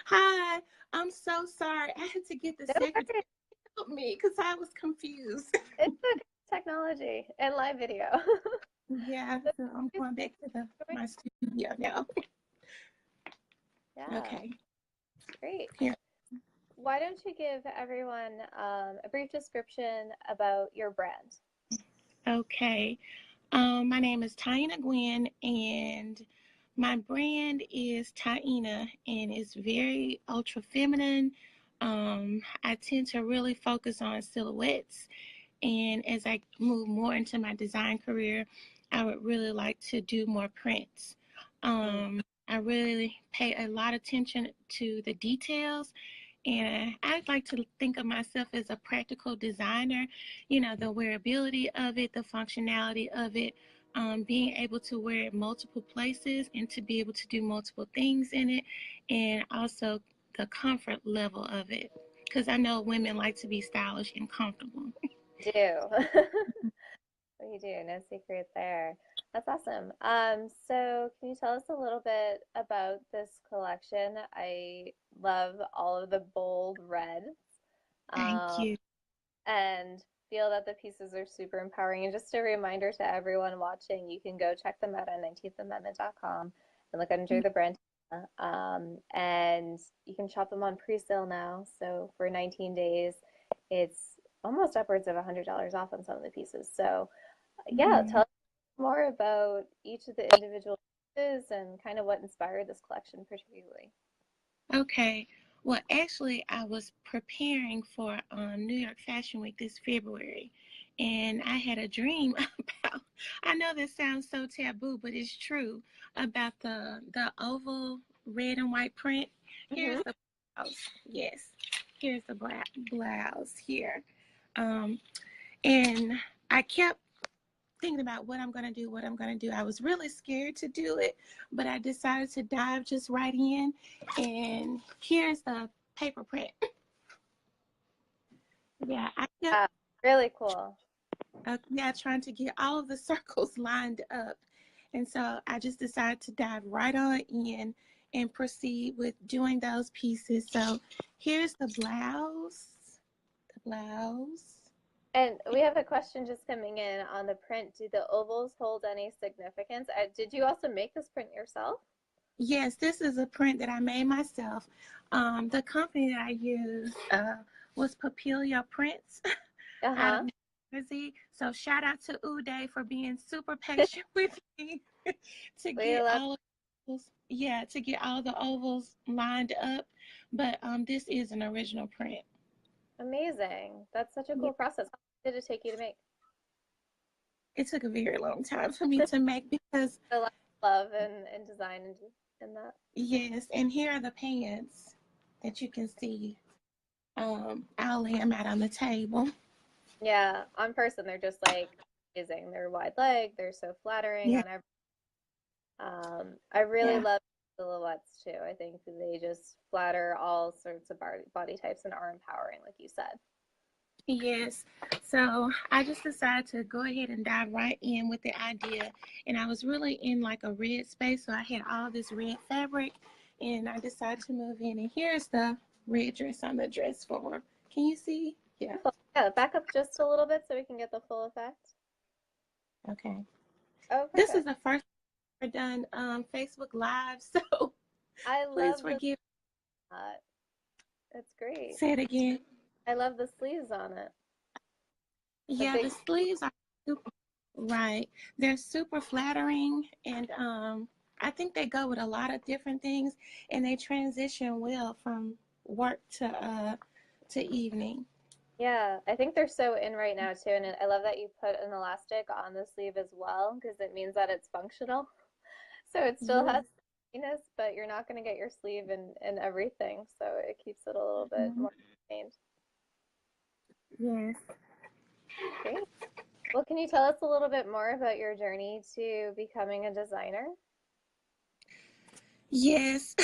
Hi, I'm so sorry. I had to get the No secretary worries. to help me because I was confused. It's okay. Technology and live video. Yeah, so I'm going back to my studio now. Yeah, Okay, great. here. Why don't you give everyone a brief description about your brand? Okay. My name is Tiena Gwin, and my brand is Tiena, and it's very ultra feminine. I tend to really focus on silhouettes, and as I move more into my design career, I would really like to do more prints. Mm. I really pay a lot of attention to the details, and I'd like to think of myself as a practical designer, the wearability of it, the functionality of it, being able to wear it multiple places and to be able to do multiple things in it, and also the comfort level of it. Because I know women like to be stylish and comfortable. Do. We do. No secret there. That's awesome. So can you tell us a little bit about this collection? I love all of the bold reds. Thank Um, you. and feel that the pieces are super empowering. And just a reminder to everyone watching, you can go check them out on 19thamendment.com and look under the brand. And you can shop them on pre-sale now. So for 19 days, it's almost upwards of $100 off on some of the pieces. So yeah, Mhm. tell us more about each of the individual pieces and kind of what inspired this collection particularly. Okay. Well, actually, I was preparing for New York Fashion Week this February, and I had a dream about. I know this sounds so taboo, but it's true about the oval red and white print. Mm-hmm. Here's the blouse. Yes, here's the blouse here, um, and I kept thinking about what I'm going to do. I was really scared to do it, but I decided to dive just right in. And here's the paper print. Yeah, I kept Really cool. trying to get all of the circles lined up. And so I just decided to dive right on in and proceed with doing those pieces. So here's the blouse. The blouse. And we have a question just coming in on the print. Do the ovals hold any significance? Did you also make this print yourself? Yes, this is a print that I made myself. The company that I used was Papilia Prints out of Uh-huh. New Jersey. So shout out to Uday for being super patient with me to We get love all of those, yeah, to get all the ovals lined up. But this is an original print. amazing. That's such a Yeah, cool process. How long did it take you to make? it took a very long time for me to make because A lot of love and design and that. yes, and here are the pants that you can see. I'll lay them out on the table. Yeah, on person, they're just like amazing. They're wide leg, they're so flattering Yeah, on every. I really yeah. love silhouettes too. I think they just flatter all sorts of body types and are empowering, like you said. Yes. So I just decided to go ahead and dive right in with the idea. And I was really in like a red space. So I had all this red fabric and I decided to move in. And here's the red dress on the dress form. Can you see? Yeah. Beautiful. Yeah, back up just a little bit so we can get the full effect. Okay. Oh, This is perfect. the first I've done Facebook Live. So I please love the forgive. it's great. Say it again. I love the sleeves on it. The Yeah, the big, sleeves are super, right. They're super flattering, and I think they go with a lot of different things, and they transition well from work to evening. yeah, I think they're so in right now too. And I love that you put an elastic on the sleeve as well because it means that it's functional. So it still has Yes. penis, but you're not going to get your sleeve and everything. So it keeps it a little bit Mhm. more contained. Yes. Great. Well, can you tell us a little bit more about your journey to becoming a designer? Yes.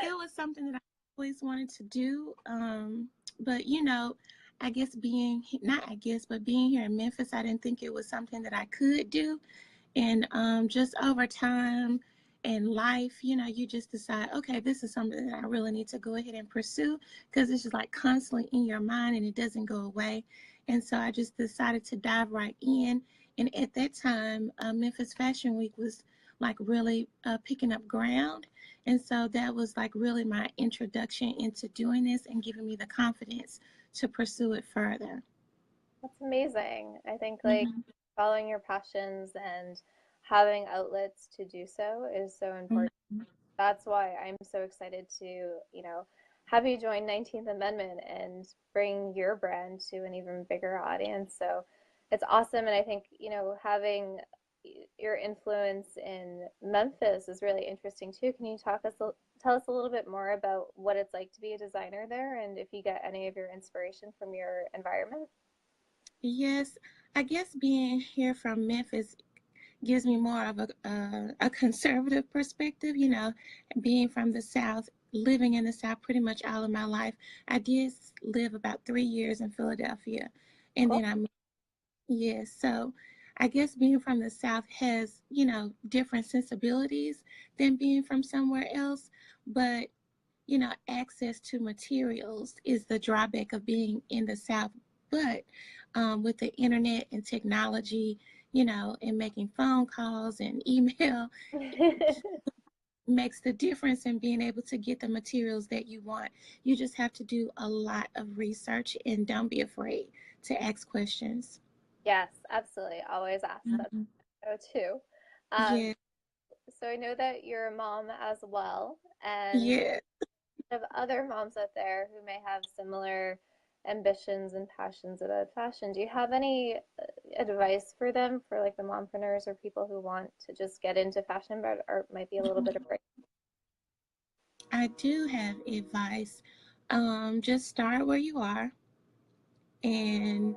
It was something that I always wanted to do. But I guess not I guess, but being here in Memphis, I didn't think it was something that I could do. And just over time, in life, you just decide, okay, this is something that I really need to go ahead and pursue because it's just like constantly in your mind and it doesn't go away. And so I just decided to dive right in. And at that time, Memphis Fashion Week was like really picking up ground. And so that was like really my introduction into doing this and giving me the confidence to pursue it further. That's amazing. I think like Hmm. following your passions and having outlets to do so is so important. Hmm. That's why I'm so excited to, have you join 19th Amendment and bring your brand to an even bigger audience. So it's awesome. And I think, having your influence in Memphis is really interesting too. Can you tell us a little bit more about what it's like to be a designer there and if you get any of your inspiration from your environment? Yes, I guess being here from Memphis gives me more of a conservative perspective, being from the South, living in the South pretty much all of my life. I did live about 3 years in Philadelphia, and Cool. then I moved. Yes, so I guess being from the South has, different sensibilities than being from somewhere else, but access to materials is the drawback of being in the South. But with the internet and technology, and making phone calls and email makes the difference in being able to get the materials that you want. You just have to do a lot of research and don't be afraid to ask questions. Yes, absolutely. Always ask. That's Mhm. go too. Um, Yeah, so I know that you're a mom as well, and yeah. of other moms out there who may have similar ambitions and passions about fashion. Do you have any advice for them, for like the mompreneurs or people who want to just get into fashion but or might be a little bit afraid? I do have advice. Just start where you are and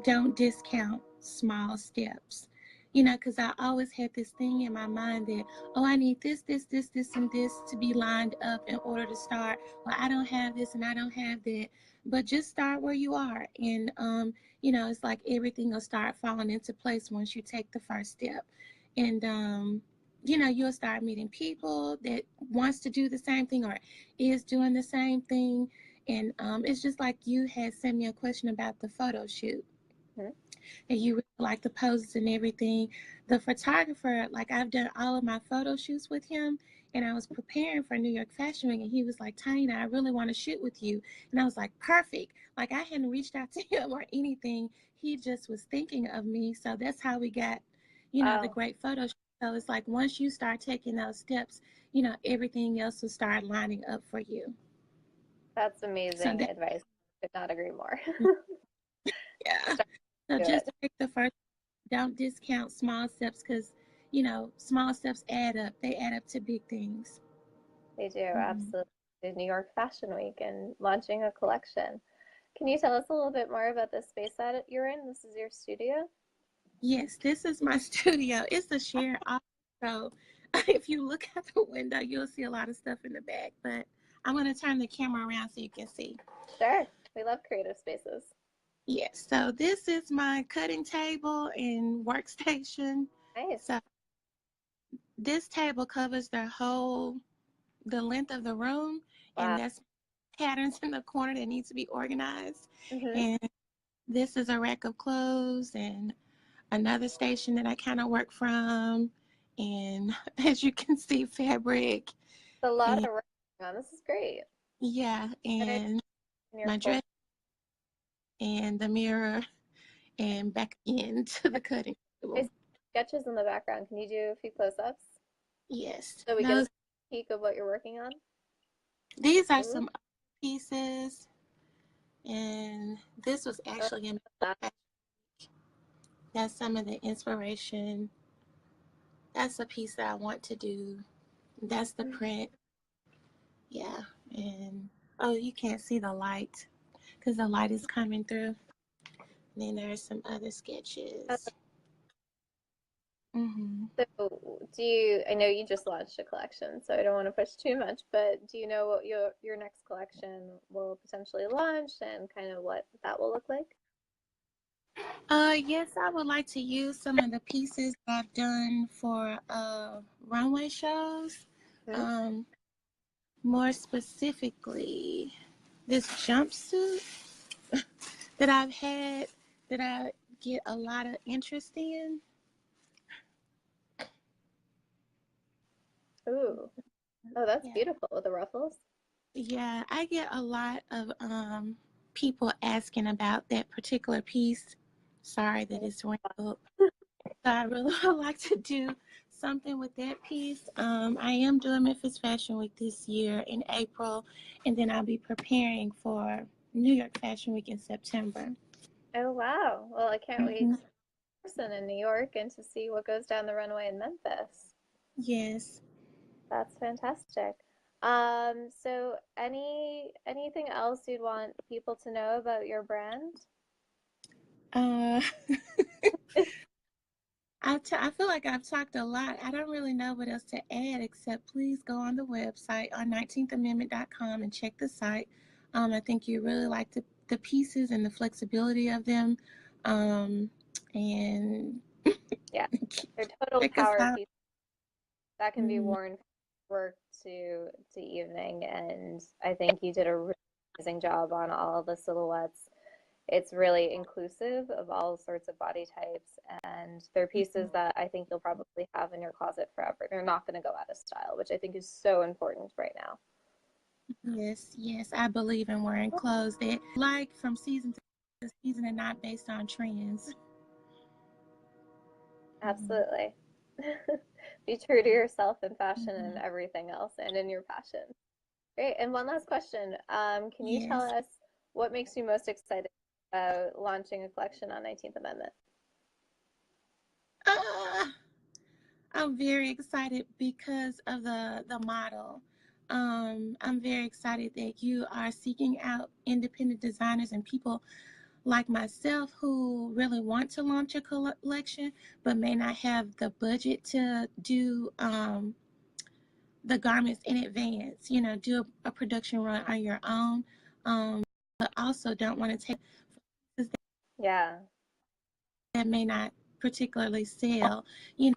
don't discount small steps. Because I always had this thing in my mind that, oh, I need this, and this to be lined up in order to start. Well, I don't have this and I don't have that. But just start where you are. And, it's like everything will start falling into place once you take the first step. And, you'll start meeting people that wants to do the same thing or is doing the same thing, and it's just like you had sent me a question about the photo shoot, Hmm? and you really like the poses and everything. The photographer, like I've done all of my photo shoots with him, and I was preparing for New York Fashion Week, and he was like, Tiena, I really want to shoot with you. And I was like, perfect. Like I hadn't reached out to him or anything. He just was thinking of me. So that's how we got, the Oh, great photo shoot. So it's like once you start taking those steps, everything else will start lining up for you. that's So amazing that, advice. Could not agree more. yeah. Start So to do just it. take the first, don't discount small steps because, small steps add up. They add up to big things. They do, Hmm. absolutely. New York Fashion Week and launching a collection. Can you tell us a little bit more about the space that you're in? This is your studio? Yes, this is my studio. It's a shared office. So if you look out the window, you'll see a lot of stuff in the back. But I'm going to turn the camera around so you can see. Sure. We love creative spaces. Yes, so this is my cutting table and workstation. Nice. So this table covers the length of the room, and Wow. that's patterns in the corner that need to be organized. Hmm. And this is a rack of clothes and another station that I kind of work from. And as you can see, fabric A lot and of work going on. This is great. yeah, And I and in your my full dress and the mirror and back into the cutting I table. see sketches in the background. Can you do a few close-ups Yes, so we get a those peek of what you're working on? these are Ooh, some pieces, and this was oh, actually in that. that's some of the inspiration. That's a piece that I want to do. That's the print. Yeah. And oh, you can't see the light because the light is coming through. And then there's some other sketches. Hmm. So, I know you just launched a collection, so I don't want to push too much, but do you know what your next collection will potentially launch and kind of what that will look like? Yes, I would like to use some of the pieces I've done for runway shows. Hmm? Um, More specifically, this jumpsuit that I've had that I get a lot of interest in. Ooh. Oh, that's Yeah, beautiful with the ruffles. yeah, I get a lot of people asking about that particular piece. Sorry that it's wrinkled. So I really would like to do something with that piece. I am doing Memphis Fashion Week this year in April, and then I'll be preparing for New York Fashion Week in September. Oh, wow. Well, I can't wait Hmm. to person in New York and to see what goes down the runway in Memphis. Yes. That's fantastic. So anything else you'd want people to know about your brand? Uh, I feel like I've talked a lot. I don't really know what else to add except please go on the website on 19thamendment.com and check the site. I think you really like the pieces and the flexibility of them. And Yeah, they're total check us power out. pieces that can be Mm, worn from work to evening, and I think you did a really amazing job on all the silhouettes. It's really inclusive of all sorts of body types, and they're pieces that I think you'll probably have in your closet forever. They're not going to go out of style, which I think is so important right now. yes, yes, I believe in wearing clothes that like from season to season and not based on trends. Mhm. Absolutely. Be true to yourself in fashion and everything else and in your passion. Great. And one last question. Can you tell Yes. us what makes you most excited about launching a collection on 19th Amendment? Ah, I'm very excited because of the model. I'm very excited that you are seeking out independent designers and people like myself who really want to launch a collection but may not have the budget to do the garments in advance. You know, do a production run on your own, but also don't want to take pieces Yeah, that may not particularly sell. You know,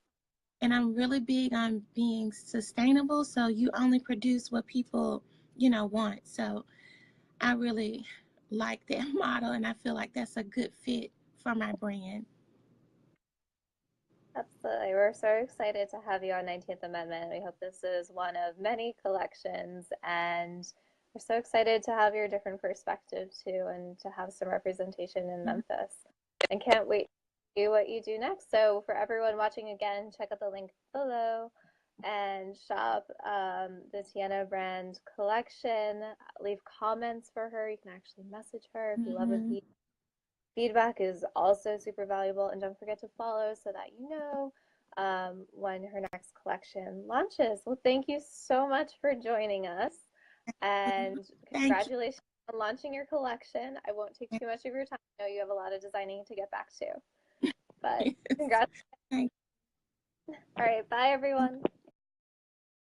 and I'm really big on being sustainable. So you only produce what people, want. So I really like that model, and I feel like that's a good fit for my brand. absolutely. We're so excited to have you on 19th Amendment. We hope this is one of many collections, and we're so excited to have your different perspective too and to have some representation in Memphis. And can't wait to do what you do next. So for everyone watching again, check out the link below and shop the Tiena brand collection. Leave comments for her. You can actually message her if you love a Mm-hmm. piece. Feedback is also super valuable, and don't forget to follow so that you know when her next collection launches. Well, thank you so much for joining us, and Thank you. congratulations on launching your collection. I won't take too much of your time. I know you have a lot of designing to get back to, but Yes. congrats. Thank All right, bye you. everyone.